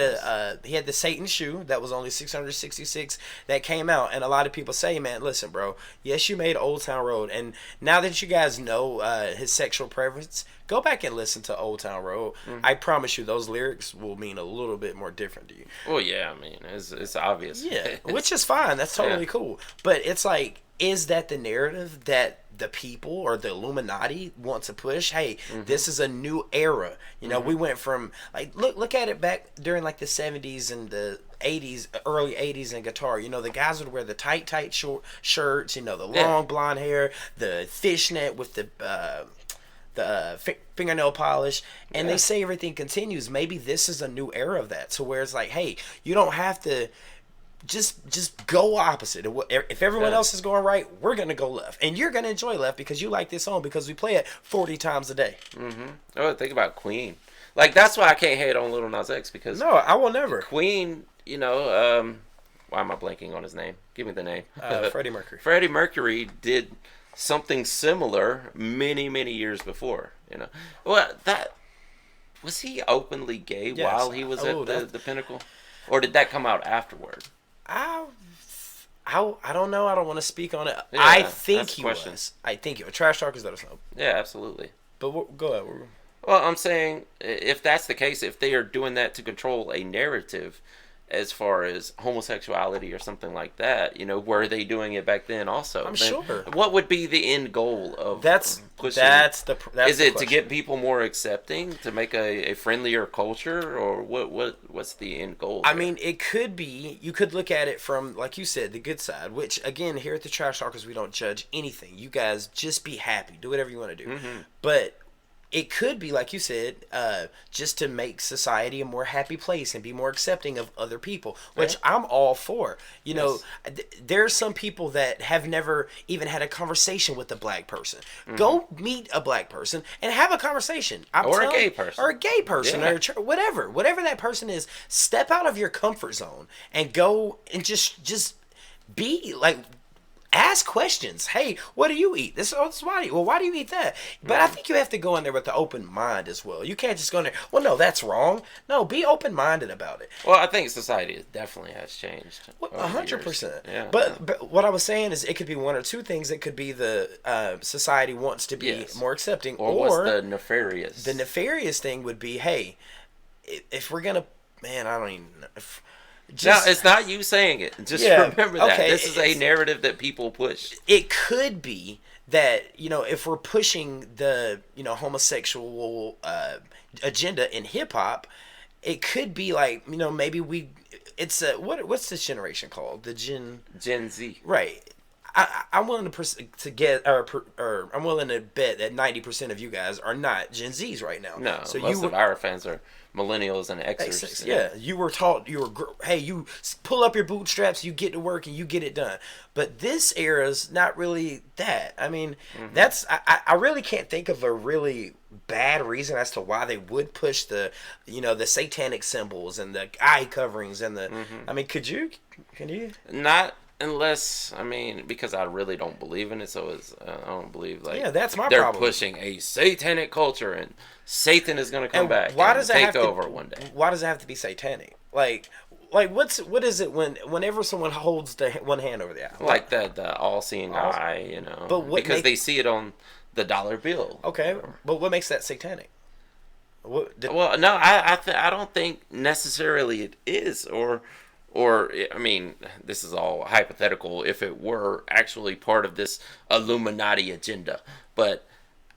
[SPEAKER 1] he had the Satan shoe that was only 666 that came out, and a lot of people say, man, listen, bro, yes, you made Old Town Road, and now that you guys know his sexual preference, go back and listen to Old Town Road. I promise you, those lyrics will mean a little bit more different to you.
[SPEAKER 3] Well, yeah, I mean, it's obvious.
[SPEAKER 1] Yeah, which is fine. That's totally cool. But it's like, is that the narrative that the people or the Illuminati want to push? Hey, this is a new era. You know, we went from like look at it back during like the 70s and the 80s, early 80s in guitar. You know, the guys would wear the tight short shirts. You know, the long blonde hair, the fishnet with the fingernail polish, and they say everything continues. Maybe this is a new era of that, so where it's like, hey, you don't have to just go opposite. If everyone else is going right, we're gonna go left, and you're gonna enjoy left because you like this song because we play it 40 times a day.
[SPEAKER 3] Oh, think about Queen. Like, that's why I can't hate on Lil Nas X, because
[SPEAKER 1] no, I will never.
[SPEAKER 3] Queen, you know, why am I blanking on his name? Give me the name.
[SPEAKER 1] Freddie Mercury.
[SPEAKER 3] Freddie Mercury did something similar many years before, you know. Well, that was he openly gay while he was at the pinnacle, or did that come out afterward?
[SPEAKER 1] I don't know. I don't want to speak on it.
[SPEAKER 3] Yeah,
[SPEAKER 1] I think he
[SPEAKER 3] question.
[SPEAKER 1] was. I think he was. Trash talkers, let us know.
[SPEAKER 3] Yeah, absolutely.
[SPEAKER 1] But go ahead.
[SPEAKER 3] Well, I'm saying, if that's the case, if they are doing that to control a narrative as far as homosexuality or something like that, you know, were they doing it back then also?
[SPEAKER 1] I'm sure.
[SPEAKER 3] What would be the end goal of pushing?
[SPEAKER 1] That's
[SPEAKER 3] is it to get people more accepting, to make a friendlier culture, or what's the end goal?
[SPEAKER 1] I mean, it could be, you could look at it from, like you said, the good side, which again, here at the Trash Talkers, we don't judge anything. You guys just be happy, do whatever you want to do. But it could be, like you said, just to make society a more happy place and be more accepting of other people, which I'm all for. You know, there are some people that have never even had a conversation with a black person. Go meet a black person and have a conversation.
[SPEAKER 3] Or a gay person.
[SPEAKER 1] Or a gay person, or whatever that person is. Step out of your comfort zone and go and just be like, ask questions. Hey, what do you eat? Why do you eat that? But I think you have to go in there with the open mind as well. You can't just go in there, well, no, that's wrong. No, be open-minded about it.
[SPEAKER 3] Well, I think society definitely has changed.
[SPEAKER 1] 100%.
[SPEAKER 3] Yeah.
[SPEAKER 1] But what I was saying is, it could be one or two things. It could be the society wants to be more accepting.
[SPEAKER 3] Or what's the nefarious?
[SPEAKER 1] The nefarious thing would be, hey, if we're going to, man, I don't even know.
[SPEAKER 3] No, it's not you saying it. Just remember that. Okay, this is a narrative that people push.
[SPEAKER 1] It could be that, you know, if we're pushing the, you know, homosexual agenda in hip hop, it could be like, you know, maybe it's what's this generation called? The Gen Z. Right. I'm willing to get, or I'm willing to bet that 90% of you guys are not Gen Zs right now.
[SPEAKER 3] No, so most of our fans are millennials and Xers.
[SPEAKER 1] Yeah, you were taught, hey, you pull up your bootstraps, you get to work, and you get it done. But this era's not really that. I mean, I really can't think of a really bad reason as to why they would push the, you know, the satanic symbols and the eye coverings and the. I mean, can you?
[SPEAKER 3] Not. Unless, I mean, because I really don't believe in it, so I don't believe, like,
[SPEAKER 1] that's my
[SPEAKER 3] they're
[SPEAKER 1] problem.
[SPEAKER 3] Pushing a satanic culture, and Satan is going to come back and take over one day.
[SPEAKER 1] Why does it have to be satanic? Like what is it whenever someone holds one hand over the eye?
[SPEAKER 3] Like the all-seeing eye, you know, because they see it on the dollar bill.
[SPEAKER 1] Okay, but what makes that satanic?
[SPEAKER 3] Well, no, I don't think necessarily it is, or I mean, this is all hypothetical if it were actually part of this Illuminati agenda. But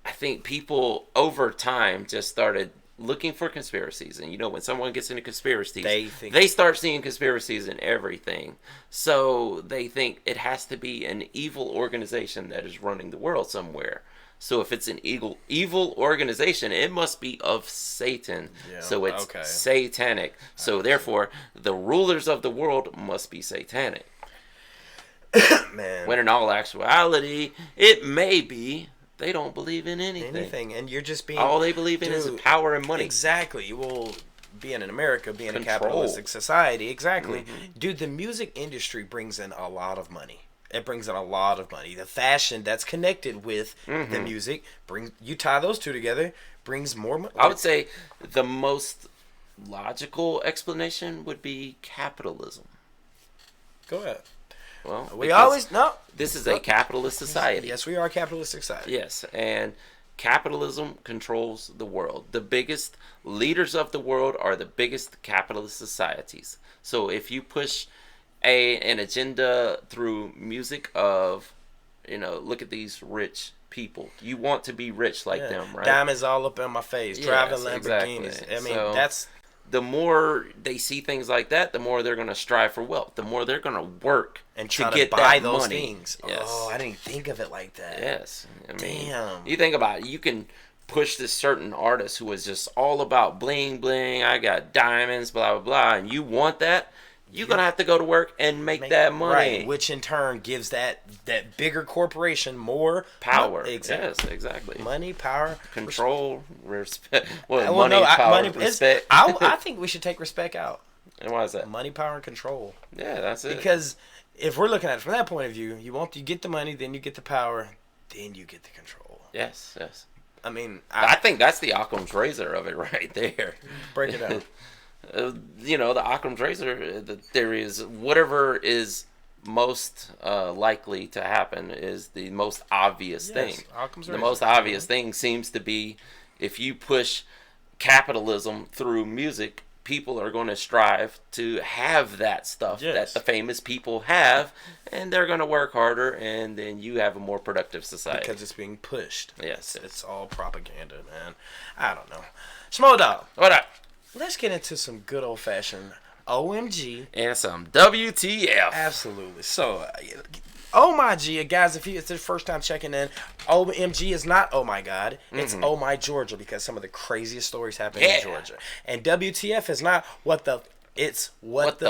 [SPEAKER 3] I think people over time just started looking for conspiracies. And, you know, when someone gets into conspiracies, they start seeing conspiracies in everything. So they think it has to be an evil organization that is running the world somewhere. So if it's an evil organization, it must be of Satan. Yeah, so it's satanic. So therefore, the rulers of the world must be satanic.
[SPEAKER 1] Man.
[SPEAKER 3] When in all actuality, it may be they don't believe in anything.
[SPEAKER 1] And you're just being...
[SPEAKER 3] All they believe in is power and money.
[SPEAKER 1] Exactly. Well, being in America, being a capitalistic society, exactly. Dude, the music industry brings in a lot of money. it brings in a lot of money. The fashion that's connected with the music you tie those two together, brings more money.
[SPEAKER 3] I would say the most logical explanation would be capitalism.
[SPEAKER 1] Go ahead.
[SPEAKER 3] Well, this is a capitalist society.
[SPEAKER 1] Yes, we are a capitalist society.
[SPEAKER 3] Yes, and capitalism controls the world. The biggest leaders of the world are the biggest capitalist societies. So if you push an agenda through music of, look at these rich people. You want to be rich like them, right?
[SPEAKER 1] Diamonds all up in my face, driving Lamborghinis.
[SPEAKER 3] Exactly.
[SPEAKER 1] I mean, that's...
[SPEAKER 3] The more they see things like that, the more they're going to strive for wealth. The more they're going to work
[SPEAKER 1] and try
[SPEAKER 3] to get
[SPEAKER 1] buy
[SPEAKER 3] that
[SPEAKER 1] those
[SPEAKER 3] money.
[SPEAKER 1] things.
[SPEAKER 3] Yes.
[SPEAKER 1] Oh, I didn't think of it like that.
[SPEAKER 3] Yes. I mean,
[SPEAKER 1] damn.
[SPEAKER 3] You think about it. You can push this certain artist who is just all about bling bling. I got diamonds, blah blah blah, and you want that. You're gonna have to go to work and make that money,
[SPEAKER 1] right? Which in turn gives that bigger corporation more
[SPEAKER 3] power.
[SPEAKER 1] Exactly.
[SPEAKER 3] Yes, exactly.
[SPEAKER 1] Money, power,
[SPEAKER 3] control, respect. Well,
[SPEAKER 1] money,
[SPEAKER 3] respect.
[SPEAKER 1] I think we should take respect out.
[SPEAKER 3] And why is that?
[SPEAKER 1] Money, power, and control.
[SPEAKER 3] Yeah, that's it.
[SPEAKER 1] Because if we're looking at it from that point of view, you get the money, then you get the power, then you get the control.
[SPEAKER 3] Yes, yes.
[SPEAKER 1] I mean,
[SPEAKER 3] I think that's the Occam's razor of it right there.
[SPEAKER 1] Break it down.
[SPEAKER 3] The Occam's razor, the theory is whatever is most likely to happen is the most obvious thing.
[SPEAKER 1] Occam's
[SPEAKER 3] the
[SPEAKER 1] razor.
[SPEAKER 3] most obvious thing seems to be if you push capitalism through music, people are going to strive to have that stuff that the famous people have, and they're going to work harder, and then you have a more productive society.
[SPEAKER 1] Because it's being pushed.
[SPEAKER 3] Yes.
[SPEAKER 1] It's all propaganda, man. I don't know. Small Dog.
[SPEAKER 3] What up?
[SPEAKER 1] Let's get into some good old-fashioned OMG.
[SPEAKER 3] And some WTF.
[SPEAKER 1] Absolutely. So, oh my G, guys, if it's the first time checking in, OMG is not oh my God. It's oh my Georgia, because some of the craziest stories happen in Georgia. And WTF is not what the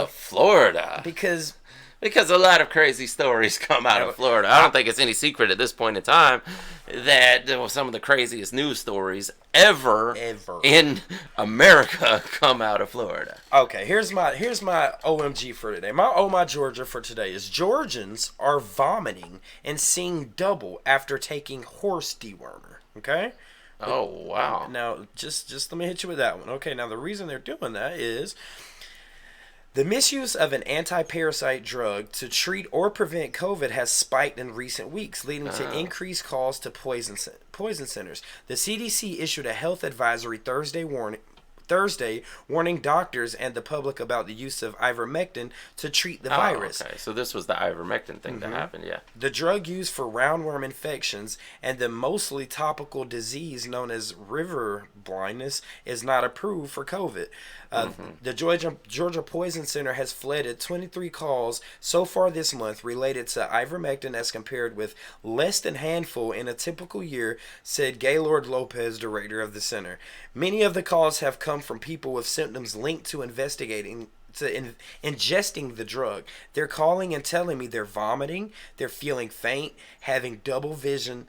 [SPEAKER 3] Florida. Because a lot of crazy stories come out of Florida. I don't think it's any secret at this point in time that some of the craziest news stories ever in America come out of Florida.
[SPEAKER 1] Okay, here's my OMG for today. My oh my Georgia for today is Georgians are vomiting and seeing double after taking horse dewormer. Okay?
[SPEAKER 3] Oh, wow.
[SPEAKER 1] Now, just let me hit you with that one. Okay, now the reason they're doing that is the misuse of an anti-parasite drug to treat or prevent COVID has spiked in recent weeks, leading to increased calls to poison centers. The CDC issued a health advisory Thursday warning doctors and the public about the use of ivermectin to treat the virus.
[SPEAKER 3] Okay, so this was the ivermectin thing that happened, yeah. The
[SPEAKER 1] drug used for roundworm infections and the mostly topical disease known as river blindness is not approved for COVID. The Georgia Poison Center has flooded 23 calls so far this month related to ivermectin as compared with less than handful in a typical year, said Gaylord Lopez, director of the center. Many of the calls have come from people with symptoms linked to ingesting the drug. They're calling and telling me they're vomiting, they're feeling faint, having double vision,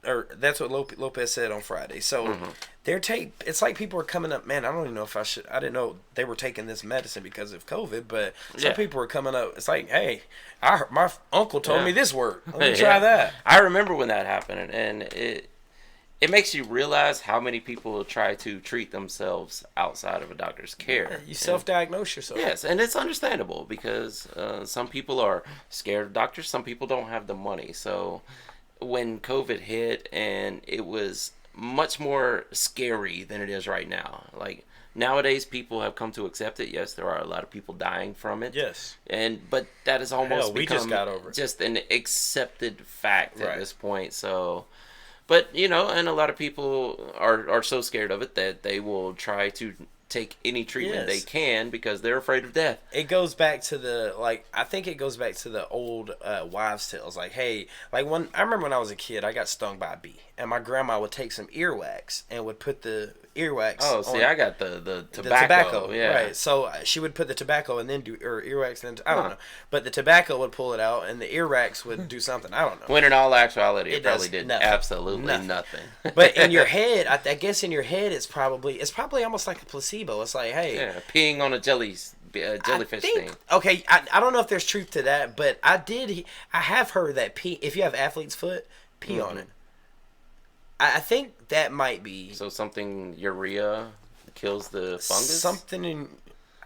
[SPEAKER 1] or that's what Lopez said on Friday. So it's like people are coming up, man, I don't even know if I didn't know they were taking this medicine because of COVID, but some people are coming up, it's like, hey, my uncle told me this worked. Let me try that.
[SPEAKER 3] I remember when that happened, and it makes you realize how many people try to treat themselves outside of a doctor's care.
[SPEAKER 1] You self-diagnose yourself.
[SPEAKER 3] Yes, and it's understandable because some people are scared of doctors, some people don't have the money. So when COVID hit, and it was much more scary than it is right now. Like nowadays, people have come to accept it. Yes, there are a lot of people dying from it.
[SPEAKER 1] Yes,
[SPEAKER 3] but that is almost
[SPEAKER 1] we just got over it.
[SPEAKER 3] Just an accepted fact at this point. So, but and a lot of people are so scared of it that they will try to take any treatment they can because they're afraid of death.
[SPEAKER 1] It goes back to I think it goes back to the old wives' tales. Like, hey, I remember when I was a kid, I got stung by a bee, and my grandma would take some earwax and would put the earwax.
[SPEAKER 3] Oh, see, I got the tobacco. Yeah,
[SPEAKER 1] right. So she would put the tobacco and then do earwax, and then I don't know, but the tobacco would pull it out, and the earwax would do something. I don't know.
[SPEAKER 3] When in all actuality, it probably did absolutely nothing.
[SPEAKER 1] But in your head, I guess in your head, it's probably almost like a placebo. It's like, hey,
[SPEAKER 3] peeing on a jelly jellyfish thing.
[SPEAKER 1] Okay, I don't know if there's truth to that, but I have heard that if you have athlete's foot, pee on it. I think that might be.
[SPEAKER 3] So something urea kills the fungus?
[SPEAKER 1] Something in.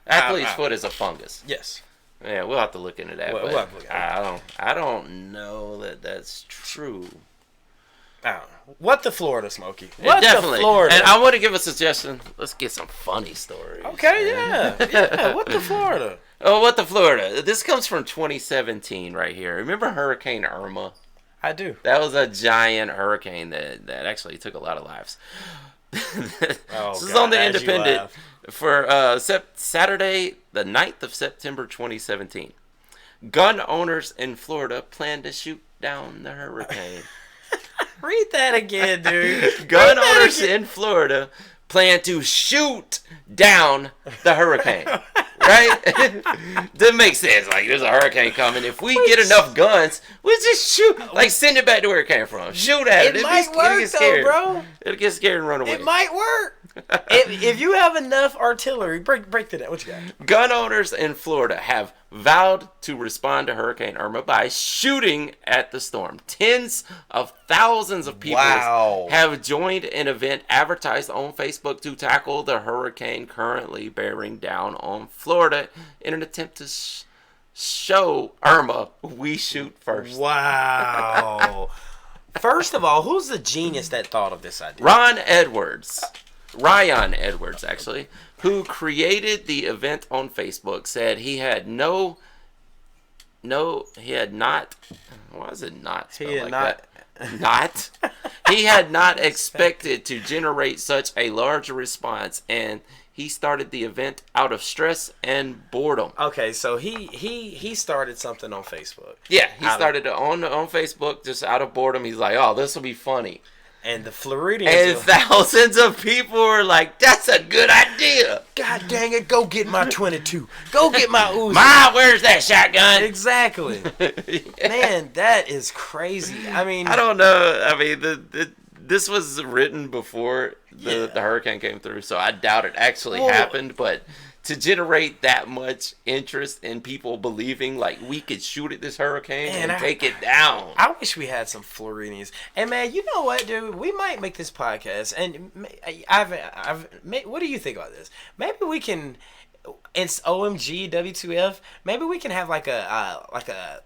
[SPEAKER 3] Athlete's foot is a fungus.
[SPEAKER 1] Yes.
[SPEAKER 3] Yeah, we'll have to look into that.
[SPEAKER 1] We'll have to look at it.
[SPEAKER 3] I don't know that that's true.
[SPEAKER 1] I don't know. What the Florida, Smokey?
[SPEAKER 3] What
[SPEAKER 1] the Florida?
[SPEAKER 3] And I want to give a suggestion. Let's get some funny stories.
[SPEAKER 1] Okay, yeah. What the Florida?
[SPEAKER 3] Oh, what the Florida? This comes from 2017 right here. Remember Hurricane Irma?
[SPEAKER 1] I do.
[SPEAKER 3] That was a giant hurricane that actually took a lot of lives. This is on the Independent for Saturday, the 9th of September 2017. Gun owners in Florida plan to shoot down the hurricane.
[SPEAKER 1] Read that again, dude.
[SPEAKER 3] Gun owners in Florida plan to shoot down the hurricane. Right? That makes sense. Like, there's a hurricane coming. If we get enough guns, we'll just shoot. Like, send it back to where it came from. Shoot at it.
[SPEAKER 1] It might work, though, bro.
[SPEAKER 3] It'll get scared and run away.
[SPEAKER 1] It might work. if you have enough artillery, break that down. What you got?
[SPEAKER 3] Gun owners in Florida have vowed to respond to Hurricane Irma by shooting at the storm. Tens of thousands of people have joined an event advertised on Facebook to tackle the hurricane currently bearing down on Florida in an attempt to show Irma we shoot first.
[SPEAKER 1] Wow. First of all, who's the genius that thought of this idea?
[SPEAKER 3] Ryan Edwards, actually, who created the event on Facebook, said he had not, why is it not spelled that? Not. He had not expected to generate such a large response, and he started the event out of stress and boredom.
[SPEAKER 1] Okay, so he started something on Facebook.
[SPEAKER 3] Yeah, he started it on Facebook just out of boredom. He's like, oh, this will be funny.
[SPEAKER 1] And the Floridians.
[SPEAKER 3] And thousands of people were like, that's a good idea.
[SPEAKER 1] God dang it, go get my 22. Go get my Uzi.
[SPEAKER 3] Where's that shotgun?
[SPEAKER 1] Exactly. Yeah. Man, that is crazy. I mean.
[SPEAKER 3] I don't know. I mean, this was written before the hurricane came through, so I doubt it actually happened. But to generate that much interest in people believing like we could shoot at this hurricane and take it down.
[SPEAKER 1] I wish we had some Floridians. And man, you know what, dude? We might make this podcast. And what do you think about this? Maybe we can. It's OMG WTF. Maybe we can have like a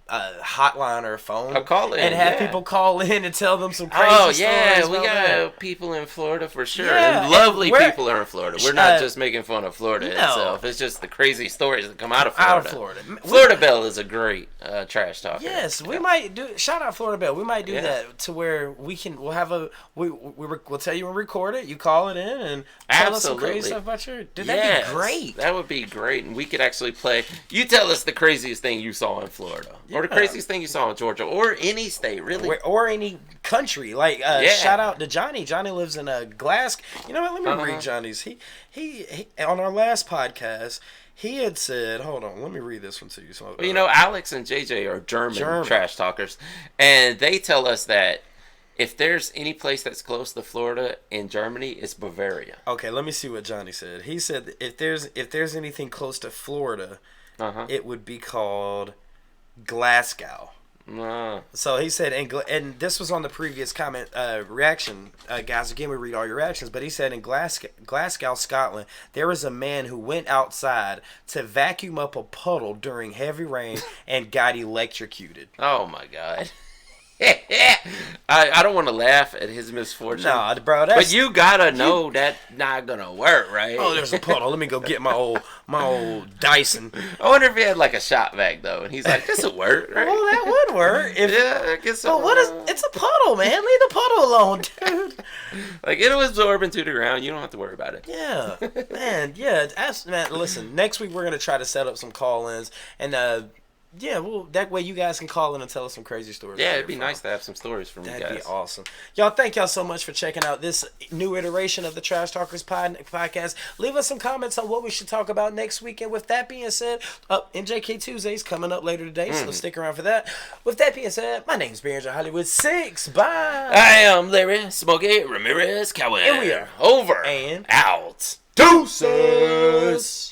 [SPEAKER 1] hotline or a phone.
[SPEAKER 3] A call in,
[SPEAKER 1] and have people call in and tell them some crazy stories. Oh yeah,
[SPEAKER 3] we got people in Florida for sure. Yeah, and lovely people are in Florida. We're not just making fun of Florida itself. It's just the crazy stories that come out of Florida. Florida Bell is a great trash talker.
[SPEAKER 1] Yes, we might do. Shout out Florida Bell. We might do that to where we'll tell you and record it. You call it in and tell us some crazy stuff about your. Dude, that'd be great.
[SPEAKER 3] That would be great, and we could actually play. You tell us the craziest thing you saw in Florida, or the craziest thing you saw in Georgia, or any state, really,
[SPEAKER 1] or any country. Like, shout out to Johnny. Johnny lives in a Glasgow. You know what? Let me read Johnny's. He on our last podcast. He had said, hold on, let me read this one to you. So,
[SPEAKER 3] well, you know, Alex and JJ are German trash talkers, and they tell us that if there's any place that's close to Florida in Germany, it's Bavaria.
[SPEAKER 1] Okay, let me see what Johnny said. He said if there's anything close to Florida, it would be called Glasgow. So he said, and this was on the previous comment reaction, guys. Again, we read all your reactions, but he said in Glasgow, Scotland, there was a man who went outside to vacuum up a puddle during heavy rain and got electrocuted.
[SPEAKER 3] Oh my God. I don't want to laugh at his misfortune.
[SPEAKER 1] No, bro.
[SPEAKER 3] But you gotta know that's not gonna work, right?
[SPEAKER 1] Oh, there's a puddle. Let me go get my old Dyson.
[SPEAKER 3] I wonder if he had like a shot vac though, and he's like, "This'll work." Right?
[SPEAKER 1] Well, that would work.
[SPEAKER 3] I guess so.
[SPEAKER 1] But it's a puddle, man. Leave the puddle alone, dude.
[SPEAKER 3] Like, it'll absorb into the ground. You don't have to worry about it.
[SPEAKER 1] Yeah, man. Yeah, man. Listen, next week we're gonna try to set up some call-ins and. Yeah, well, that way you guys can call in and tell us some crazy stories.
[SPEAKER 3] Yeah, it'd be nice to have some stories from you guys.
[SPEAKER 1] That'd be awesome. Y'all, thank y'all so much for checking out this new iteration of the Trash Talkers podcast. Leave us some comments on what we should talk about next week. And with that being said, MJK Tuesday's coming up later today, so stick around for that. With that being said, my name's Barry Hollywood 6. Bye.
[SPEAKER 3] I am Larry Smokey Ramirez Cowan.
[SPEAKER 1] And we are
[SPEAKER 3] over
[SPEAKER 1] and
[SPEAKER 3] out.
[SPEAKER 1] Deuces.